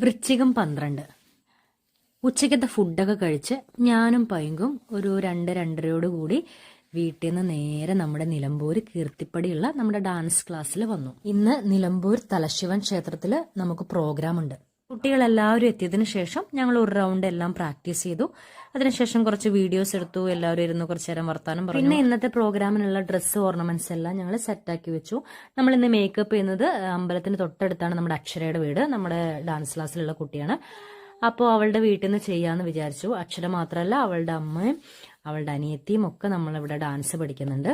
വൃശ്ചികം 12 ഉച്ചയ്ക്കത്തെ ഫുഡൊക്കെ കഴിച്ച് ഞാനും പൈങ്കും ഒരു 2-2:30 കൂടി വീട്ടിൽ നിന്ന് നേരെ നമ്മുടെ നിലമ്പൂർ കീർത്തിപ്പടിയുള്ള നമ്മുടെ ഡാൻസ് ക്ലാസ്സിൽ വന്നു. ഇന്ന് നിലമ്പൂർ തലശിവൻ ക്ഷേത്രത്തിൽ നമുക്ക് പ്രോഗ്രാം ഉണ്ട്. കുട്ടികളെല്ലാവരും എത്തിയതിനു ശേഷം ഞങ്ങൾ ഒരു റൗണ്ട് എല്ലാം പ്രാക്ടീസ് ചെയ്തു. അതിനുശേഷം കുറച്ച് വീഡിയോസ് എടുത്തു. എല്ലാവരും ഇരുന്ന് കുറച്ചു നേരം വർത്താനം പറഞ്ഞു. പിന്നെ ഇന്നത്തെ പ്രോഗ്രാമിനുള്ള ഡ്രസ്സ് ഓർണമെന്റ്സ് എല്ലാം ഞങ്ങൾ സെറ്റാക്കി വെച്ചു. നമ്മൾ ഇന്ന് മേക്കപ്പ് ചെയ്യുന്നത് അമ്പലത്തിന് തൊട്ടടുത്താണ് നമ്മുടെ അക്ഷരയുടെ വീട്. നമ്മുടെ ഡാൻസ് ക്ലാസ്സിലുള്ള കുട്ടിയാണ്. അപ്പോൾ അവളുടെ വീട്ടിൽ നിന്ന് ചെയ്യാന്ന് വിചാരിച്ചു. അക്ഷര മാത്രമല്ല, അവളുടെ അമ്മയും അവളുടെ അനിയത്തിയും ഒക്കെ നമ്മളിവിടെ ഡാൻസ് പഠിക്കുന്നുണ്ട്.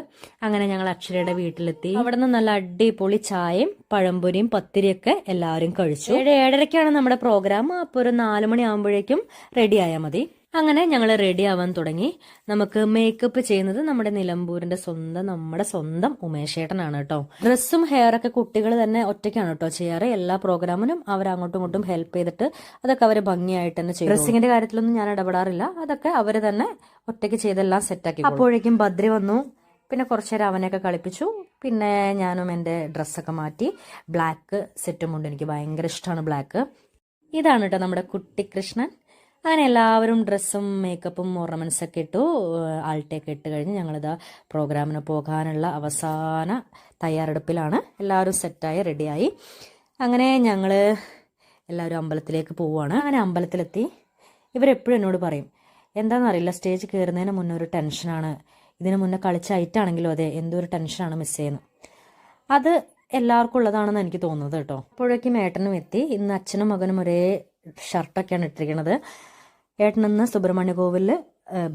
അങ്ങനെ ഞങ്ങൾ അക്ഷരയുടെ വീട്ടിലെത്തി. അവിടെ നിന്ന് നല്ല അടിപൊളി ചായയും പഴംപൊരിയും പത്തിരിയൊക്കെ എല്ലാവരും കഴിച്ചു. 7:30ക്കാണ് നമ്മുടെ പ്രോഗ്രാം. അപ്പോൾ ഒരു 4 മണിയാകുമ്പോഴേക്കും റെഡി ആയാൽ മതി. അങ്ങനെ ഞങ്ങൾ റെഡി ആവാൻ തുടങ്ങി. നമുക്ക് മേക്കപ്പ് ചെയ്യുന്നത് നമ്മുടെ നിലമ്പൂരിന്റെ നമ്മുടെ സ്വന്തം ഉമേഷേട്ടനാണ് കേട്ടോ. ഡ്രസ്സും ഹെയറൊക്കെ കുട്ടികൾ തന്നെ ഒറ്റയ്ക്കാണ് കേട്ടോ ചെയ്യാറ്. എല്ലാ പ്രോഗ്രാമിനും അവർ അങ്ങോട്ടും ഇങ്ങോട്ടും ഹെൽപ്പ് ചെയ്തിട്ട് അതൊക്കെ അവർ ഭംഗിയായിട്ട് തന്നെ ചെയ്യും. ഡ്രസ്സിങ്ങിന്റെ കാര്യത്തിലൊന്നും ഞാൻ ഇടപെടാറില്ല. അതൊക്കെ അവർ തന്നെ ഒറ്റയ്ക്ക് ചെയ്തെല്ലാം സെറ്റാക്കി. അപ്പോഴേക്കും ബദ്രി വന്നു. പിന്നെ കുറച്ചു നേരം അവനെയൊക്കെ കളിപ്പിച്ചു. പിന്നെ ഞാനും എൻ്റെ ഡ്രസ്സൊക്കെ മാറ്റി. ബ്ലാക്ക് സെറ്റും ഉണ്ട്. എനിക്ക് ഭയങ്കര ഇഷ്ടമാണ് ബ്ലാക്ക്. ഇതാണ് കേട്ടോ നമ്മുടെ കുട്ടി കൃഷ്ണൻ. അങ്ങനെ എല്ലാവരും ഡ്രസ്സും മേക്കപ്പും ഓർണമെന്റ്സ് ഒക്കെ ഇട്ടു. ആൾട്ടയൊക്കെ ഇട്ട് കഴിഞ്ഞ് ഞങ്ങളിതാ പ്രോഗ്രാമിന് പോകാനുള്ള അവസാന തയ്യാറെടുപ്പിലാണ്. എല്ലാവരും സെറ്റായി റെഡിയായി. അങ്ങനെ ഞങ്ങൾ എല്ലാവരും അമ്പലത്തിലേക്ക് പോവുകയാണ്. അങ്ങനെ അമ്പലത്തിലെത്തി. ഇവരെപ്പോഴും എന്നോട് പറയും, എന്താണെന്നറിയില്ല, സ്റ്റേജ് കയറുന്നതിന് മുന്നേ ഒരു ടെൻഷനാണ്. ഇതിന് മുന്നേ കളിച്ച ഐറ്റാണെങ്കിലും അതെ, എന്തോ ഒരു ടെൻഷനാണ് മിസ് ചെയ്യുന്നത്. അത് എല്ലാവർക്കും ഉള്ളതാണെന്ന് എനിക്ക് തോന്നുന്നത് കേട്ടോ. അപ്പോഴേക്കും ഏട്ടനും എത്തി. ഇന്ന് അച്ഛനും മകനും ഒരേ ഷർട്ടൊക്കെയാണ് ഇട്ടിരിക്കുന്നത്. ഏട്ടനിന്ന് സുബ്രഹ്മണ്യ കോവിലില്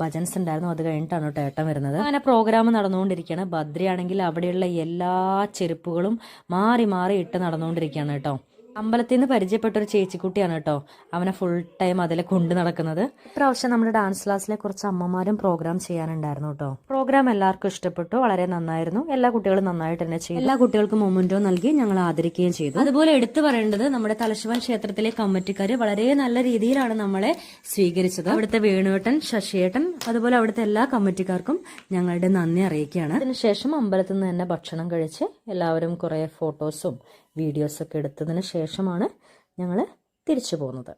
ഭജൻസ് ഉണ്ടായിരുന്നു. അത് കഴിഞ്ഞിട്ടാണ് കേട്ടോ ഏട്ടൻ വരുന്നത്. അങ്ങനെ പ്രോഗ്രാം നടന്നുകൊണ്ടിരിക്കുകയാണ്. ബദ്രിയാണെങ്കിൽ അവിടെയുള്ള എല്ലാ ചെരുപ്പുകളും മാറി മാറി ഇട്ട് നടന്നുകൊണ്ടിരിക്കുകയാണ് കേട്ടോ. അമ്പലത്തിൽ നിന്ന് പരിചയപ്പെട്ട ഒരു ചേച്ചിക്കുട്ടിയാണ് കേട്ടോ അവനെ ഫുൾ ടൈം അതിലെ കൊണ്ട് നടക്കുന്നത്. ഇപ്രാവശ്യം നമ്മുടെ ഡാൻസ് ക്ലാസ്സിലെ കുറച്ച് അമ്മമാരും പ്രോഗ്രാം ചെയ്യാനുണ്ടായിരുന്നു കേട്ടോ. പ്രോഗ്രാം എല്ലാവർക്കും ഇഷ്ടപ്പെട്ടു. വളരെ നന്നായിരുന്നു. എല്ലാ കുട്ടികളും നന്നായിട്ട് തന്നെ ചെയ്തു. എല്ലാ കുട്ടികൾക്കും മൊമെന്റോ നൽകി ഞങ്ങൾ ആദരിക്കുകയും ചെയ്തു. അതുപോലെ എടുത്തു പറയേണ്ടത് നമ്മുടെ തലശിവൻ ക്ഷേത്രത്തിലെ കമ്മിറ്റിക്കാർ വളരെ നല്ല രീതിയിലാണ് നമ്മളെ സ്വീകരിച്ചത്. അവിടുത്തെ വേണുവേട്ടൻ, ശശിയേട്ടൻ, അതുപോലെ അവിടുത്തെ എല്ലാ കമ്മിറ്റിക്കാർക്കും ഞങ്ങളുടെ നന്ദി അറിയിക്കുകയാണ്. അതിനുശേഷം അമ്പലത്തിൽ നിന്ന് തന്നെ ഭക്ഷണം കഴിച്ച് എല്ലാവരും കുറെ ഫോട്ടോസും വീഡിയോസൊക്കെ എടുത്തതിന് ശേഷമാണ് ഞങ്ങൾ തിരിച്ചു പോകുന്നത്.